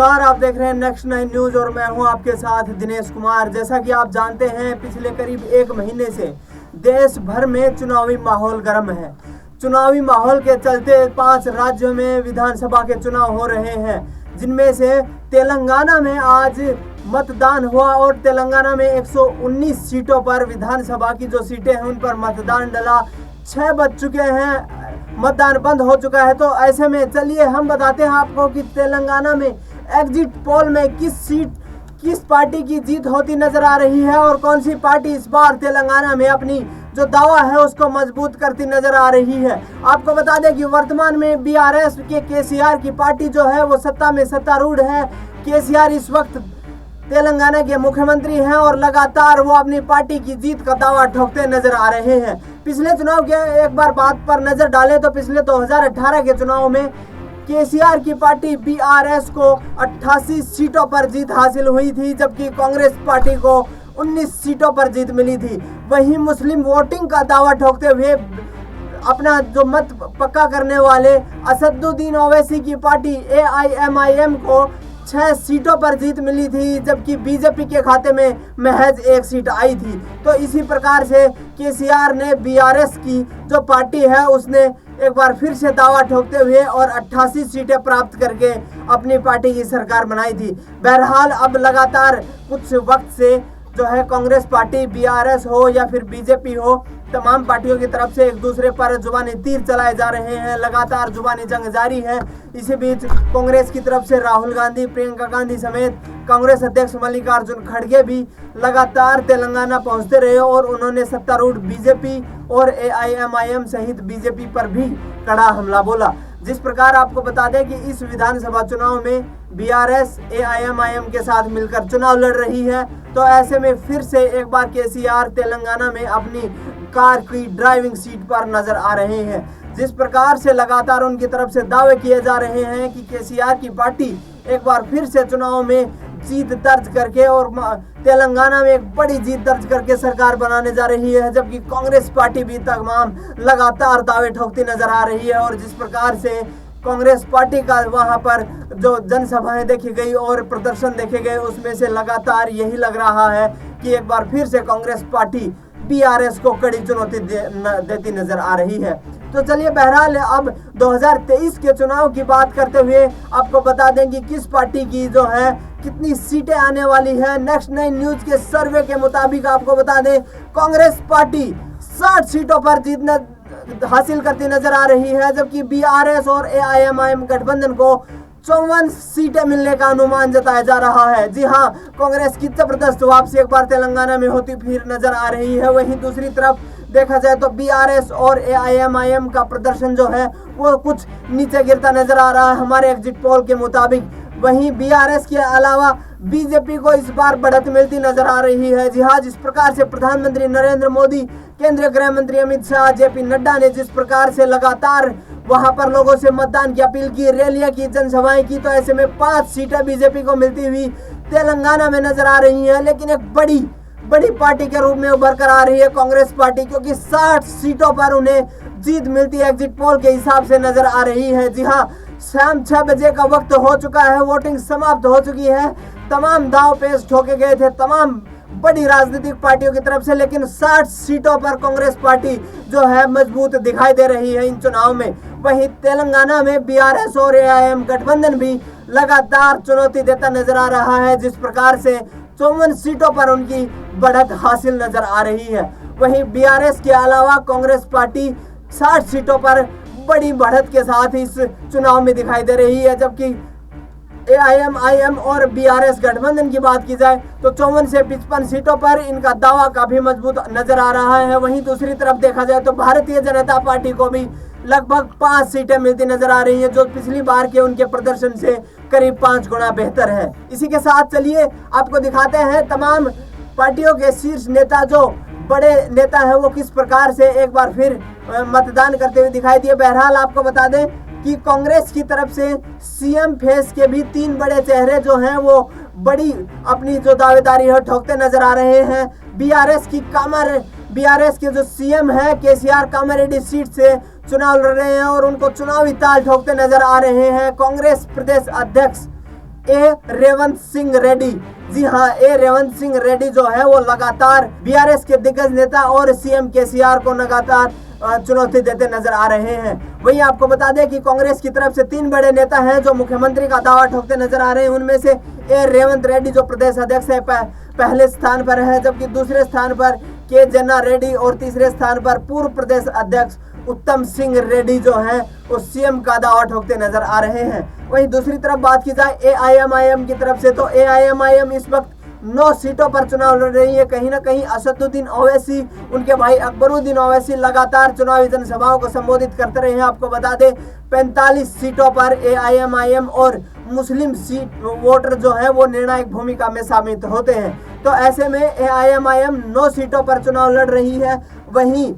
नमस्कार, आप देख रहे हैं नेक्स्ट 9 न्यूज और मैं हूं आपके साथ दिनेश कुमार। जैसा कि आप जानते हैं, पिछले करीब 1 महीने से देश भर में चुनावी माहौल गर्म है। चुनावी माहौल के चलते 5 राज्यों में विधानसभा के चुनाव हो रहे हैं, जिनमें से तेलंगाना में आज मतदान हुआ और तेलंगाना में 119 सीटों पर विधानसभा की जो सीटें हैं उन पर मतदान डला। 6 बज चुके हैं, मतदान बंद हो चुका है। तो ऐसे में चलिए हम बताते हैं आपको कि तेलंगाना में एग्जिट पोल में किस पार्टी की जीत होती नजर आ रही है और कौन सी पार्टी इस बार तेलंगाना में अपनी जो दावा है उसको मजबूत करती नजर आ रही है। आपको बता दें कि वर्तमान में बीआरएस के केसीआर की पार्टी जो है वो सत्ता में सत्तारूढ़ है। केसीआर इस वक्त तेलंगाना के मुख्यमंत्री हैं और लगातार वो अपनी पार्टी की जीत का दावा ठोकते नजर आ रहे हैं। पिछले चुनाव के एक बार बात पर नजर डालें तो पिछले 2018 के चुनाव में केसीआर की पार्टी बीआरएस को 88 सीटों पर जीत हासिल हुई थी, जबकि कांग्रेस पार्टी को 19 सीटों पर जीत मिली थी। वहीं मुस्लिम वोटिंग का दावा ठोकते हुए अपना जो मत पक्का करने वाले असदुद्दीन ओवैसी की पार्टी एआईएमआईएम को 6 सीटों पर जीत मिली थी, जबकि बीजेपी के खाते में महज 1 सीट आई थी। तो इसी प्रकार से केसीआर ने बीआरएस की जो पार्टी है उसने एक बार फिर से दावा ठोकते हुए और 88 सीटें प्राप्त करके अपनी पार्टी की सरकार बनाई थी। बहरहाल अब लगातार कुछ वक्त से जो है कांग्रेस पार्टी, बीआरएस हो या फिर बीजेपी हो, तमाम पार्टियों की तरफ से एक दूसरे पर जुबानी तीर चलाए जा रहे हैं। लगातार जुबानी जंग जारी है। इसी बीच कांग्रेस की तरफ से राहुल गांधी, प्रियंका गांधी समेत कांग्रेस अध्यक्ष मल्लिकार्जुन खड़गे भी लगातार तेलंगाना पहुंचते रहे और उन्होंने सत्तारूढ़ बीजेपी और एआईएमआईएम सहित बीजेपी पर भी कड़ा हमला बोला। जिस प्रकार आपको बता दें कि इस विधानसभा चुनाव में बीआरएस एआईएमआईएम के साथ मिलकर चुनाव लड़ रही है, तो ऐसे में फिर से एक बार केसीआर तेलंगाना में अपनी कार की ड्राइविंग सीट पर नजर आ रहे हैं। जिस प्रकार से लगातार उनकी तरफ से दावे किए जा रहे हैं कि केसीआर की पार्टी एक बार फिर से चुनाव में जीत दर्ज करके और तेलंगाना में एक बड़ी जीत दर्ज करके सरकार बनाने जा रही है, जबकि कांग्रेस पार्टी भी तमाम लगातार दावे ठोकती नजर आ रही है। और जिस प्रकार से कांग्रेस पार्टी का वहां पर जो जनसभाएं देखी गई और प्रदर्शन देखे गए, उसमें से लगातार यही लग रहा है कि एक बार फिर से कांग्रेस पार्टी बीआरएस को कड़ी चुनौती देती नजर आ रही है। तो चलिए बहरहाल अब 2023 के चुनाव की बात करते हुए आपको बता दें कि किस पार्टी की जो है कितनी सीटें आने वाली है। नेक्स्ट 9 न्यूज के सर्वे के मुताबिक आपको बता दें कांग्रेस पार्टी 60 सीटों पर जीतना हासिल करती नजर आ रही है, जबकि बीआरएस और एआईएमआईएम गठबंधन को 54 सीटें मिलने का अनुमान जताया जा रहा है। जी हाँ, कांग्रेस की जबरदस्त वापसी एक बार तेलंगाना में होती फिर नजर आ रही है। वहीं दूसरी तरफ देखा जाए तो बीआरएस और एआईएमआईएम का प्रदर्शन जो है वो कुछ नीचे गिरता नजर आ रहा है हमारे एग्जिट पोल के मुताबिक। वहीं बीआरएस के अलावा बीजेपी को इस बार बढ़त मिलती नजर आ रही है। जी हाँ, जिस प्रकार से प्रधानमंत्री नरेंद्र मोदी, केंद्रीय गृह मंत्री अमित शाह, जेपी नड्डा ने जिस प्रकार से लगातार वहां पर लोगों से मतदान की अपील की, रैलियां की, जनसभाएं की, तो ऐसे में 5 सीटें बीजेपी को मिलती हुई तेलंगाना में नजर आ रही है। लेकिन एक बड़ी पार्टी के रूप में उभर कर आ रही है कांग्रेस पार्टी, क्योंकि 60 सीटों पर उन्हें जीत मिलती है एग्जिट पोल के हिसाब से नजर आ रही है। जी हाँ, शाम 6 बजे का वक्त हो चुका है, वोटिंग समाप्त हो चुकी है, तमाम दाव पेश ठोके गए थे तमाम बड़ी राजनीतिक पार्टियों की तरफ से, लेकिन 60 सीटों पर कांग्रेस पार्टी जो है मजबूत दिखाई दे रही है इन चुनाव में। वहीं तेलंगाना में बीआरएस और एआईएम गठबंधन भी लगातार चुनौती देता नजर आ रहा है, जिस प्रकार से 54 सीटों पर उनकी बढ़त हासिल नजर आ रही है। वहीं बीआरएस के अलावा कांग्रेस पार्टी 60 सीटों पर बड़ी बढ़त के साथ इस चुनाव में दिखाई दे रही है, जबकि एआईएमआईएम और बीआरएस गठबंधन की बात की जाए तो 54 से 55 सीटों पर इनका दावा काफी मजबूत नजर आ रहा है। वहीं दूसरी तरफ देखा जाए तो भारतीय जनता पार्टी को भी लगभग 5 सीटें मिलती नजर आ रही हैं, जो पिछली बार के उनके प्रदर्शन से करीब 5 गुना बेहतर है। इसी के साथ चलिए आपको दिखाते हैं तमाम पार्टियों के शीर्ष नेता, जो बड़े नेता है, वो किस प्रकार से एक बार फिर मतदान करते हुए दिखाई दिए। बहरहाल आपको बता दें कि कांग्रेस की तरफ से सीएम फेस के भी 3 बड़े चेहरे जो हैं वो बड़ी अपनी जो दावेदारी है ठोकते नजर आ रहे हैं। बीआरएस के जो सीएम है केसीआर कामारेड्डी सीट से चुनाव लड़ रहे हैं और उनको चुनावी ताल ठोकते नजर आ रहे हैं। कांग्रेस प्रदेश अध्यक्ष ए रेवंत सिंह रेड्डी। जी हाँ, ए रेवंत सिंह रेड्डी जो है वो लगातार बीआरएस के दिग्गज नेता और सीएम केसीआर को लगातार चुनौती देते नजर आ रहे हैं। वहीं आपको बता दें कि कांग्रेस की तरफ से 3 बड़े नेता हैं जो मुख्यमंत्री का दावा ठोकते नजर आ रहे हैं। उनमें से ए रेवंत रेड्डी जो प्रदेश अध्यक्ष है पहले स्थान पर है, जबकि दूसरे स्थान पर के जन्ना रेड्डी और तीसरे स्थान पर पूर्व प्रदेश अध्यक्ष उत्तम सिंह रेड्डी जो है वो सीएम का दावा ठोकते नजर आ रहे हैं। वहीं दूसरी तरफ बात की जाए एआईएमआईएम की तरफ से, तो एआईएमआईएम इस वक्त 9 सीटों पर चुनाव लड़ रही है। कहीं ना कहीं असदुद्दीन ओवैसी, उनके भाई अकबरुद्दीन ओवैसी लगातार चुनावी जनसभाओं को संबोधित करते रहे हैं। आपको बता दें 45 सीटों पर एआईएमआईएम और मुस्लिम सीट वोटर जो है वो निर्णायक भूमिका में शामिल होते हैं। तो ऐसे में एआईएमआईएम 9 सीटों पर चुनाव लड़ रही है। वहीं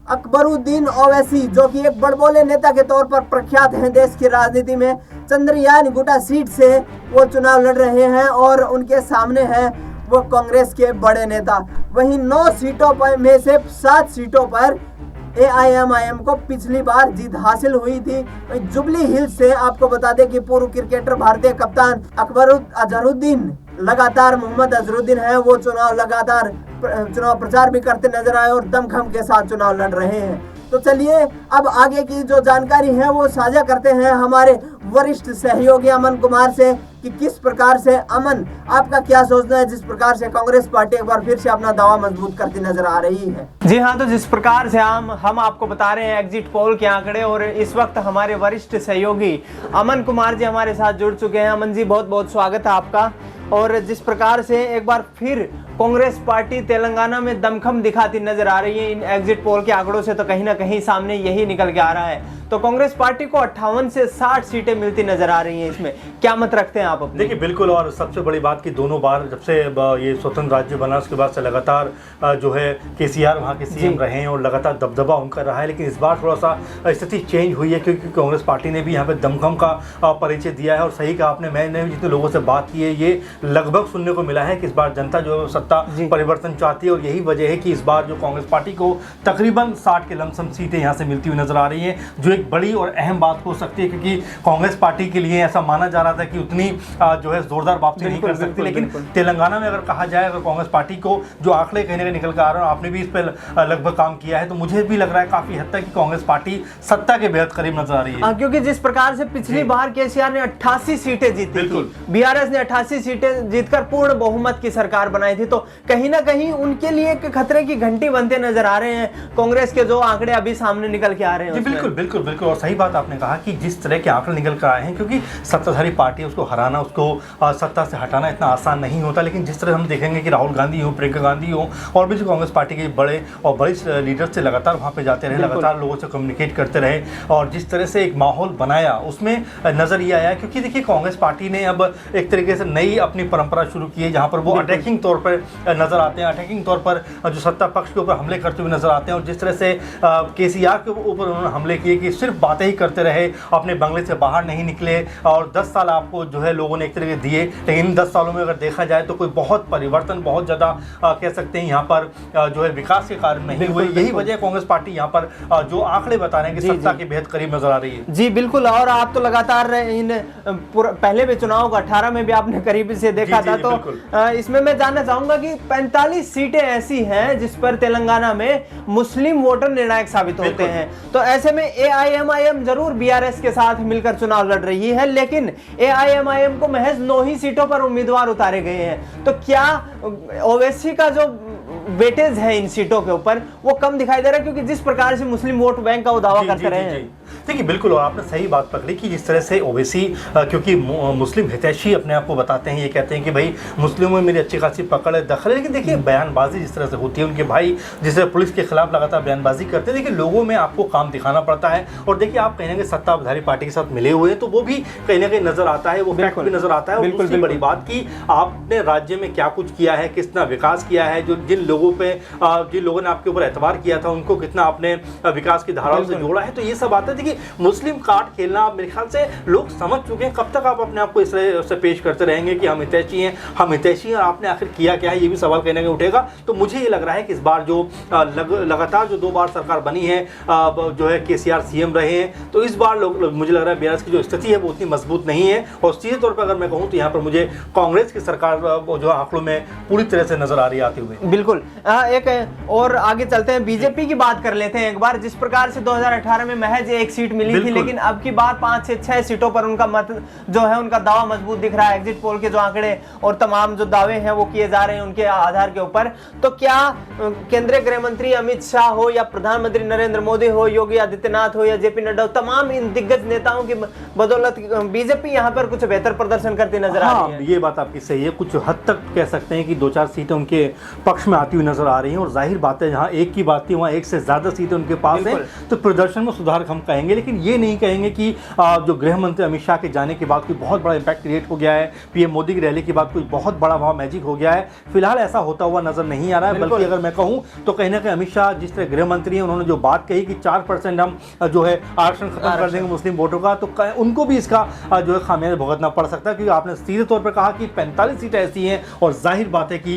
अकबरुद्दीन ओवैसी जो कि एक बड़बोले नेता के तौर पर प्रख्यात हैं देश की राजनीति में, चंद्रयान गुटा सीट से वो चुनाव लड़ रहे हैं और उनके सामने है वो कांग्रेस के बड़े नेता। वहीं 9 सीटों पर में से 7 सीटों पर एआईएमआईएम को पिछली बार जीत हासिल हुई थी। जुबली हिल्स से आपको बता दें कि पूर्व क्रिकेटर भारतीय कप्तान अजहरुद्दीन लगातार मोहम्मद अजहरुद्दीन है वो चुनाव प्रचार भी करते नजर आए और दमखम के साथ चुनाव लड़ रहे हैं। तो चलिए अब आगे की जो जानकारी है वो साझा करते हैं हमारे वरिष्ठ सहयोगी अमन कुमार से कि किस प्रकार से, अमन आपका क्या सोचना है जिस प्रकार से कांग्रेस पार्टी एक बार फिर से अपना दावा मजबूत करती नजर आ रही है। जी हाँ, तो जिस प्रकार से हम आपको बता रहे हैं एग्जिट पोल के आंकड़े, और इस वक्त हमारे वरिष्ठ सहयोगी अमन कुमार जी हमारे साथ जुड़ चुके हैं। अमन जी बहुत बहुत स्वागत है आपका। और जिस प्रकार से एक बार फिर कांग्रेस पार्टी तेलंगाना में दमखम दिखाती नजर आ रही है इन एग्जिट पोल के आंकड़ों से, तो कहीं ना कहीं सामने यही निकल के आ रहा है। तो कांग्रेस पार्टी को 58 से 60 सीटें मिलती नजर आ रही हैं। इसमें क्या मत रखते हैं आप अपने? देखिए बिल्कुल, और सबसे बड़ी बात कि दोनों बार जब से ये स्वतंत्र राज्य बना उसके बाद से लगातार जो है केसीआर वहाँ के सीएम रहे हैं और लगातार दबदबा उनका रहा है। लेकिन इस बार थोड़ा सा स्थिति चेंज हुई है क्योंकि कांग्रेस पार्टी ने भी यहाँ पे दमखम का परिचय दिया है। और सही कहा आपने, मैंने भी जितने लोगों से बात की है ये लगभग सुनने को मिला है कि इस बार जनता जो सत्ता परिवर्तन चाहती है, और यही वजह है कि इस बार जो कांग्रेस पार्टी को तकरीबन 60 के लमसम सीटें यहाँ से मिलती हुई नजर आ रही हैं, जो एक बड़ी और अहम बात हो सकती है। क्योंकि कांग्रेस पार्टी के लिए ऐसा माना जा रहा था कि उतनी जो है जोरदार वापसी नहीं कर सकती, लेकिन तेलंगाना में अगर कहा जाए अगर कांग्रेस पार्टी को जो आंकड़े कहीं ना कहीं निकल कर आ रहे हैं, आपने भी इस पर लगभग काम किया है, तो मुझे भी लग रहा है काफी हद तक कि कांग्रेस पार्टी सत्ता के बेहद करीब नजर आ रही है। क्योंकि जिस प्रकार से पिछली बार केसीआर ने 88 सीटें जीती थी, बीआरएस ने 88 सीटें जीतकर पूर्ण बहुमत की सरकार बनाई थी, तो कहीं ना कहीं उनके लिए एक खतरे की घंटी बनते नजर आ रहे हैं कांग्रेस के जो आंकड़े अभी सामने निकल के आ रहे हैं। बिल्कुल बिल्कुल बिल्कुल, और सही बात आपने कहा कि जिस तरह के आंकड़े निकल कर आए हैं, क्योंकि सत्ताधारी पार्टी उसको हराना, उसको सत्ता से हटाना इतना आसान नहीं होता। लेकिन जिस तरह हम देखेंगे कि राहुल गांधी हो, प्रियंका गांधी हो, और भी जो कांग्रेस पार्टी के बड़े और बड़े लीडर से लगातार वहाँ पे जाते रहे, लगातार लोगों से कम्युनिकेट करते रहे, और जिस तरह से एक माहौल बनाया उसमें नजर ये आया। क्योंकि देखिए कांग्रेस पार्टी ने अब एक तरीके से नई अपनी परंपरा शुरू की है, जहाँ पर वो अटैकिंग तौर पर नजर आते हैं, अटैकिंग तौर पर जो सत्ता पक्ष के ऊपर हमले करते हुए नजर आते हैं। और जिस तरह से केसीआर के ऊपर उन्होंने हमले किए कि सिर्फ बातें ही करते रहे, अपने बंगले से बाहर नहीं निकले, और 10 साल आपको जो है लोगों ने एक तरीके दिए, लेकिन इन 10 सालों में अगर देखा जाए तो कोई बहुत परिवर्तन, बहुत ज़्यादा कह सकते हैं यहाँ पर जो है विकास के कार्य नहीं हुए। यही वजह कांग्रेस पार्टी यहाँ पर जो आंकड़े बता रहे हैं कि सत्ता के बेहद करीब नजर आ रही है। जी बिल्कुल, और आप तो लगातार इन पहले भी चुनाव को 18 में भी आपने करीब से देखा था, तो इसमें मैं जानना चाहूंगा कि 45 सीटें ऐसी हैं जिस पर तेलंगाना में मुस्लिम वोटर निर्णायक साबित होते हैं। तो ऐसे में एआईएमआईएम जरूर बीआरएस के साथ मिलकर चुनाव लड़ रही है, लेकिन एआईएमआईएम को महज 9 ही सीटों पर उम्मीदवार उतारे गए हैं। तो क्या ओवैसी का जो वेटेज है इन सीटों के ऊपर वो कम दिखाई दे रहा है, क्योंकि जिस प्रकार से मुस्लिम वोट बैंक का वो दावा करते रहे हैं? देखिए बिल्कुल, और आपने सही बात पकड़ी कि जिस तरह से ओवैसी क्योंकि मुस्लिम हितैषी अपने आप को बताते हैं, ये कहते हैं कि भाई मुस्लिमों में मेरी अच्छी खासी पकड़ है, दखल है। लेकिन देखिए बयानबाजी जिस तरह से होती है, उनके भाई जिस तरह पुलिस के खिलाफ लगातार बयानबाजी करते हैं, देखिए लोगों में आपको काम दिखाना पड़ता है। और देखिए आप कहीं ना कहीं सत्ताधारी पार्टी के साथ मिले हुए हैं, तो वो भी कहीं ना कहीं नजर आता है, वो फैक्ट भी नजर आता है। और दूसरी बड़ी बात कि आपने राज्य में क्या कुछ किया है, कितना विकास किया है, जो जिन लोगों पे जिन लोगों ने आपके ऊपर एतबार किया था उनको कितना आपने विकास की धाराओं से जोड़ा है। तो ये सब बातें थी कि मुस्लिम कार्ड खेलना मेरे ख्याल से लोग समझ चुके हैं। कब तक आप अपने आप को इस तरह से पेश करते रहेंगे कि हम हितैषी हैं, हम हितैषी हैं, और आपने आखिर किया क्या है, ये भी सवाल कहने का उठेगा। तो मुझे ये लग रहा है कि इस बार जो लगातार जो 2 बार सरकार बनी है, जो है केसीआर सीएम रहे हैं, तो इस बार मुझे लग रहा है बीआरएस की जो स्थिति है वो उतनी मजबूत नहीं है। और सीधे तौर पर अगर मैं कहूँ तो यहाँ पर मुझे कांग्रेस की सरकार जो आंकड़ों में पूरी तरह से नजर आ रही आती हुई। बिल्कुल। एक और आगे चलते हैं, बीजेपी की बात कर लेते हैं एक बार। जिस प्रकार से 2018 में महज 1 सीट मिली थी, लेकिन अब की बार 5 से 6 सीटों पर उनका मत जो है, उनका दावा मजबूत दिख रहा है। एग्जिट पोल के जो आंकड़े और तमाम जो दावे हैं वो किए जा रहे हैं उनके आधार के ऊपर। तो क्या केंद्रीय गृह मंत्री अमित शाह हो या प्रधानमंत्री नरेंद्र मोदी हो, योगी आदित्यनाथ हो या जेपी नड्डा हो, तमाम इन दिग्गज नेताओं की बदौलत बीजेपी यहाँ पर कुछ बेहतर प्रदर्शन करती नजर आ रही है? ये बात आपकी सही है। कुछ हद तक कह सकते हैं कि 2-4 सीटें उनके पक्ष में आती हुई नजर आ रही हैं, और जाहिर बात है जहां एक की बात थी वहां एक से ज्यादा सीटें उनके पास हैं, तो प्रदर्शन में सुधार हम कहेंगे। लेकिन ये नहीं कहेंगे कि जो गृह मंत्री अमित शाह के जाने के बाद कोई बहुत बड़ा इंपैक्ट क्रिएट हो गया है, पीएम मोदी की रैली के बाद कोई बहुत बड़ा वहां मैजिक हो गया है। फिलहाल ऐसा होता हुआ नजर नहीं आ रहा है। बल्कि अगर मैं कहूं तो कहीं ना कहीं अमित शाह जिस तरह गृह मंत्री हैं, उन्होंने जो बात कही कि 4% हम जो है आरक्षण खत्म कर देंगे मुस्लिम वोटों का, तो उनको भी इसका जो है खामियाजा भुगतना पड़ सकता है। क्योंकि आपने सीधे तौर पर कहा कि 45 सीटें ऐसी हैं, और जाहिर बात है कि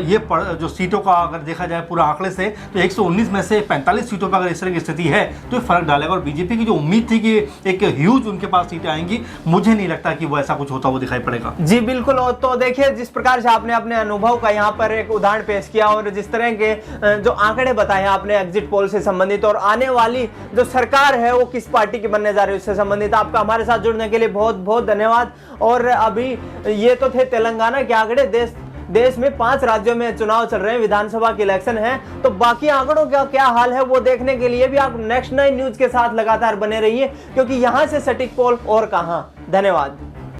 ये जो सीटों का अगर देखा जाए पूरा आंकड़े से, तो 119 में से 45 सीटों पर अगर इस तरह की स्थिति है तो फर्क डालेगा। और बीजेपी की जो उम्मीद थी कि एक ह्यूज उनके पास सीटें आएंगी, मुझे नहीं लगता कि वो ऐसा कुछ होता हुआ दिखाई पड़ेगा। जी बिल्कुल। तो देखिए, जिस प्रकार से आपने अपने अनुभव का यहाँ पर एक उदाहरण पेश किया, और जिस तरह के जो आंकड़े बताए आपने एग्जिट पोल से संबंधित, और आने वाली जो सरकार है वो किस पार्टी की बनने जा रही है उससे संबंधित, आपका हमारे साथ जुड़ने के लिए बहुत बहुत धन्यवाद। और अभी ये तो थे तेलंगाना के आंकड़े। देश में 5 राज्यों में चुनाव चल रहे हैं, विधानसभा के इलेक्शन है, तो बाकी आंकड़ों का क्या हाल है वो देखने के लिए भी आप नेक्स्ट 9 न्यूज के साथ लगातार बने रहिए, क्योंकि यहां से सटीक पोल और कहां। धन्यवाद।